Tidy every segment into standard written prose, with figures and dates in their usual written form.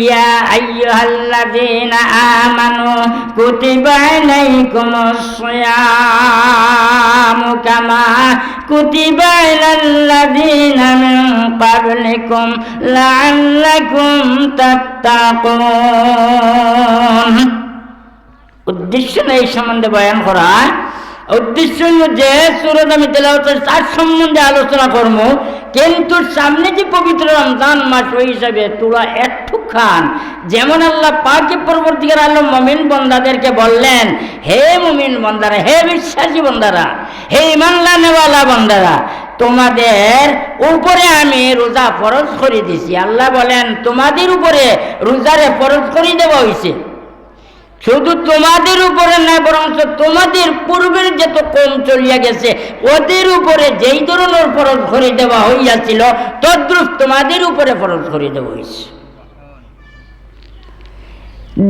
ইয়া আইয়ুহাল্লাযীনা আমানু কুতিবা আলাইকুমুস সিয়ামু কামা কুতিবা আলাল্লাযীনা মিন ক্বাবলিকুম লাআল্লাকুম তাত্তাকুন। উদ্দেশ্য এই সম্বন্ধে বয়ান করা, উদ্দেশ্য যে সূরা আমি তেলাওয়াত তার সম্বন্ধে আলোচনা করব, কিন্তু সামনে যে পবিত্র রমজান মাস ওই হিসাবে তোলা একটু খান। যেমন আল্লাহ পাকে পরবর্তীকার আলম মুমিন বান্দাদেরকে বললেন, হে মুমিন বান্দারা, হে বিশ্বাসী বান্দারা, হে ঈমান নেওয়ালা বান্দারা, তোমাদের উপরে আমি রোজা ফরজ করে দিছি। আল্লাহ বলেন তোমাদের উপরে রোজারে ফরজ করে দেওয়া হয়েছে। শুধু তোমাদের উপরে না, বরং তোমাদের পূর্বের যত কম চলিয়া গেছে ওদের উপরে যেই ধরনের ফরজ করে দেওয়া হইয়াছিল তদ্রূপ তোমাদের উপরে ফরজ করে দেওয়া হয়েছে।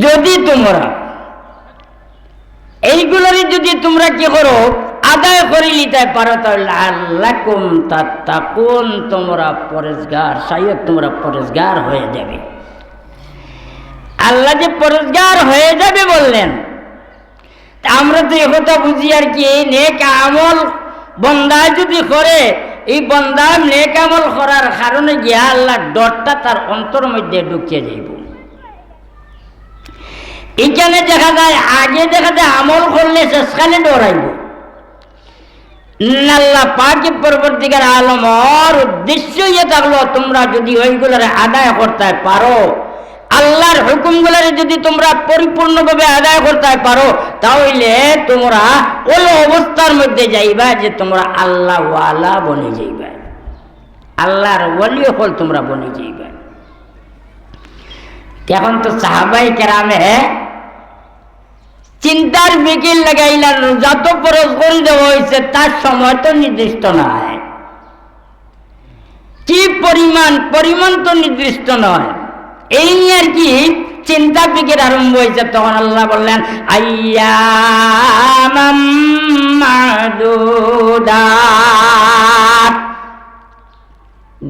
যদি তোমরা এইগুলোরই যদি তোমরা কি করো আদায় করে নিতে পারো তাহলে আল্লাকুম তাত্তাকুন, তোমরা পরেজগার, শায়দ তোমরা পরেজগার হয়ে যাবে। আল্লাহ যে পরেজগার হয়ে যাবে বললেন, আমরা তো একথা বুঝি আর কি, নেক আমল বন্দা যদি করে, এই বন্দা নেক আমল করার কারণে গিয়া আল্লাহ ডরটা তার অন্তর মধ্যে ঢুকিয়ে যাইব। এখানে দেখা যায়, আগে দেখা যায় আমল করলে শেষকালে ডরাইব। আল্লাহ পাকে পরবর্তীকার আলমর উদ্দেশ্য ইয়ে থাকলো তোমরা যদি ওইগুলোর আদায় করতে পারো, আল্লাহর হুকুমগুলোর যদি তোমরা পরিপূর্ণভাবে আদায় করতে পারো, তাহলে তোমরা ওই অবস্থার মধ্যে যাইবা যে তোমরা আল্লাহ ওয়ালা বনে যাইবা, আল্লাহর ওয়ালি হল তোমরা বনে যাইবা। এখন তো সাহাবায়ে কেরামে চিন্তার বিকিল লাগাইলেন, যত ফরজ করে দেওয়া হয়েছে তার সময় তো নির্দিষ্ট নয়, কি পরিমাণ তো নির্দিষ্ট নয়। এই নিয়ে আর কি চিন্তা ফিকির আরম্ভ হয়েছে। তখন আল্লাহ বললেন আইয়ামাম মাদুদাত,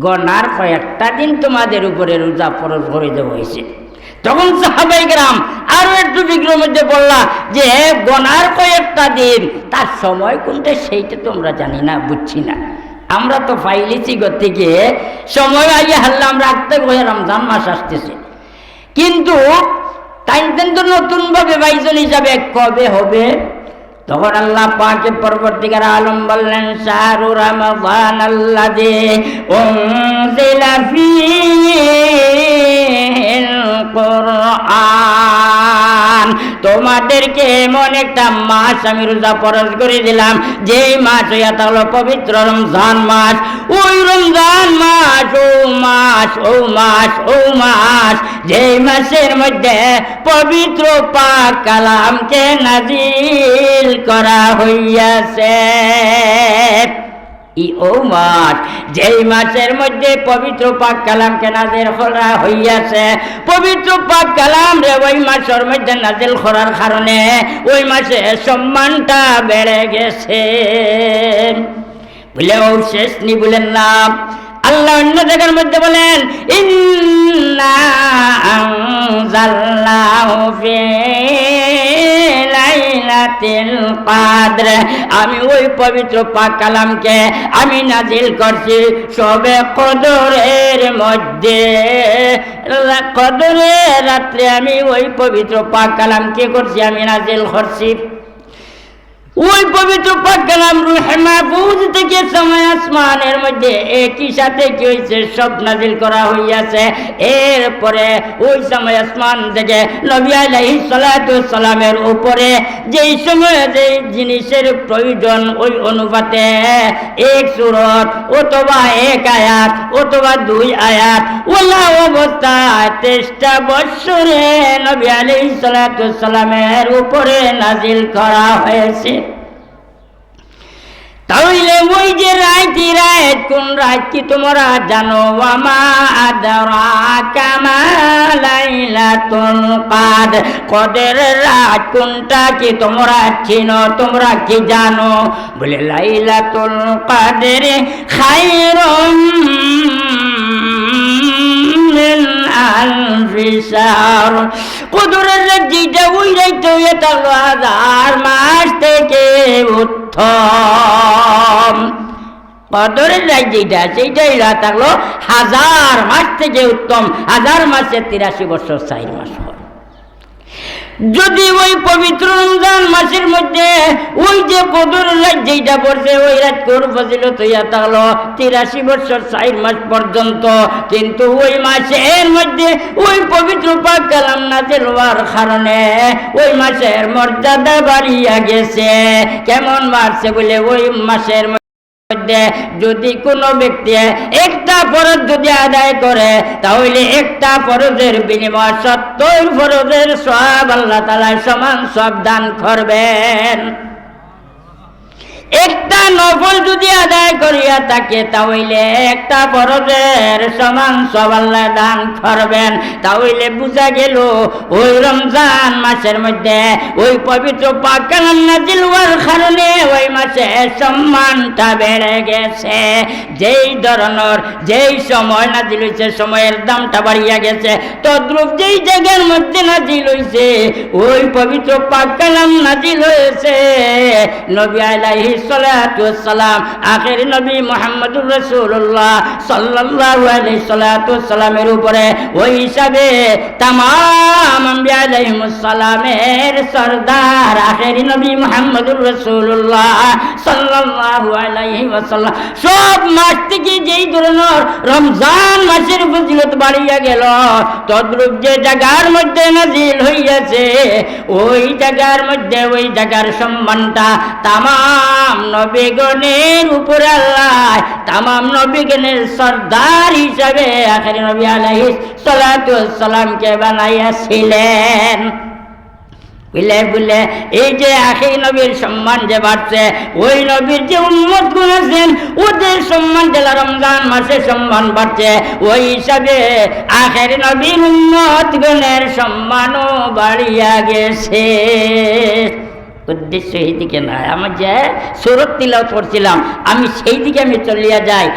গনার কয়েকটা দিন তোমাদের উপরে রোজা ফরজ করে দেওয়া হয়েছে। তখন সাহাবায়ে কেরাম আরো একটু বিগ্রহের মধ্যে বললা যে গনার কয়েকটা দিন, তার সময় কোনটা সেইটা তোমরা জানি না, বুঝছি না। আমরা তো ফাইলিছি থেকে সময় আইয়া হারলাম রাখতে গিয়ে রমজান মাস আসতেছে, কিন্তু তাই তো নতুন ভাবে বাইজন হিসাবে কবে হবে। তখন আল্লাহ পাকে পরবর্তীকার আলম বললেন শাহরু রমাদান আল্লাযী উনজিলা ফীহিল কুরআন, তোমাদেরকে এমন একটা মাস আমি রোজা ফরজ করে দিলাম যেই মাস হইয়া থাকলো পবিত্র রমজান মাস। ওই রমজান মাস ও মাস যেই মাসের মধ্যে পবিত্র পাক কালামকে নাজিল করা হইয়াছে। ও মাস যেই মাসের মধ্যে পবিত্র পাক কালামকে নাজিল করা হইয়াছে, পবিত্র পাক কালাম রে ওই মাসের মধ্যে নাজিল করার কারণে ওই মাসে সম্মানটা বেড়ে গেছে। বলে ও শেষ নি বলেন না, আল্লাহ অন্য জায়গার মধ্যে বলেন ইন্না আনজালনাহু ফি লাইলাতুল কদর, আমি ওই পবিত্র পাক কালামকে আমি নাজিল করছি শবে কদরের মধ্যে। কদরের রাত্রে আমি ওই পবিত্র পাক কালামকে করছি, আমি নাজিল করছি। ওই পবিত্র পাক কালাম রূহে মাহফুজ থেকে সময় আসমানের মধ্যে একই সাথে কি হয়েছে সব নাজিল করা হইয়াছে। এরপরে ওই সময় আসমান থেকে নবী আলাইহিস সালাতু ওয়াস সালামের উপরে যেই সময় যে জিনিসের প্রয়োজন ওই অনুপাতে এক সূরত অথবা এক আয়াত অথবা দুই আয়াত ওলা অবস্থায় 23টা বছরে নবী আলাইহিস সালাতু ওয়াস সালামের উপরে নাজিল করা হয়েছে। তাহলে ওই যে রাইতি রাত, কোন রাত কি তোমরা জানো? ওয়ামা আদরাকা মা লাইলাতুল কদর, কদরের রাত কোনটা কি তোমরা চিনো, তোমরা কি জানো? বলে লাইলাতুল কদর খায়রুম মিন আলফি শাহর। কদরের রাত যেটা ওই রাত হয়ে থাকলো 1000 মাস থেকে উত্তম। কদরের রাত যেটা সেইটাই রাত থাকলো 1000 মাস থেকে উত্তম। 1000 মাসে 83 বছর 4 মাস হয়। যদি ওই পবিত্র রমজান মাসের মধ্যে ওই যে কদরের রাত যেটা পড়ছে ওই রাত কোর ফজিলত হইয়া থাকলো 83 বছর 4 মাস পর্যন্ত, কিন্তু ওই মাসের মধ্যে ওই পবিত্র পাক কালাম নাযিল হওয়ার কারণে ওই মাসের মর্যাদা বাড়িয়া গেছে। কেমন বাড়ছে বলে ওই মাসের যদি কোনো ব্যক্তি একটা ফরজ যদি আদায় করে তাহলে একটা ফরজের বিনিময়ে 70 ফরজের সওয়াব আল্লাহ তাআলা সমান সব দান করবেন। একটা নফল যদি আদায় করিয়া থাকে তাহলে একটা ফরজের সমান সওয়াব আল্লাহ দান করবেন। তাহলে বুঝা গেল ওই রমজান মাসের মধ্যে ওই পবিত্র পাক কালাম নাযিল হওয়ার কারণে ওই মাসের সম্মানটা বেড়ে গেছে। যেই ধরনের যেই সময় নাযিল হয়েছে সময়ের দামটা বাড়িয়া গেছে, তদ্রূপ যেই জায়গার মধ্যে নাযিল হয়েছে ওই পবিত্র পাক কালাম নাযিল হয়েছে নবী আলাইহিস সালাতু ওয়াস সালাম আখির নবী মুহাম্মদুর রাসূলুল্লাহ সাল্লাল্লাহু আলাইহি সাল্লাতু ওয়াস সালামের উপরে ওই হিসাবে तमाम আম্বিয়া আলাইহিমুস সালামের সরদার আখির নবী মুহাম্মদুর রাসূলুল্লাহ সাল্লাল্লাহু আলাইহি ওয়াসাল্লাম সব মাস থেকে যেই ধরনের রমজান মাসের ফজিলত বাড়িয়া গেল, তদ্রূপ যে জায়গার মধ্যে নাযিল হইয়াছে ওই জায়গার মধ্যে ওই জায়গার সম্মানটা তামাম নবীগণের উপরে আল্লাহ তামাম নবীগণের সরদার হিসাবে আখির নবী আলাইহিস সালাতু ওয়াস সালামকে বানাইয়াছিলেন। বুঝলে বুঝলে এই যে আখির নবীর সম্মান যে বাড়ছে, ওই নবীর যে উম্মত গুণ আছেন ওদের সম্মান দিলা রমজান মাসে সম্মান বাড়ছে, ওই হিসাবে আখির নবীর উম্মত গুণের সম্মানও বাড়িয়া গেছে। উদ্দেশ্য এই দিকে নয়, আমার যে সূরা তিলাওয়াত করছিলাম আমি সেই দিকে আমি চলিয়া যাই।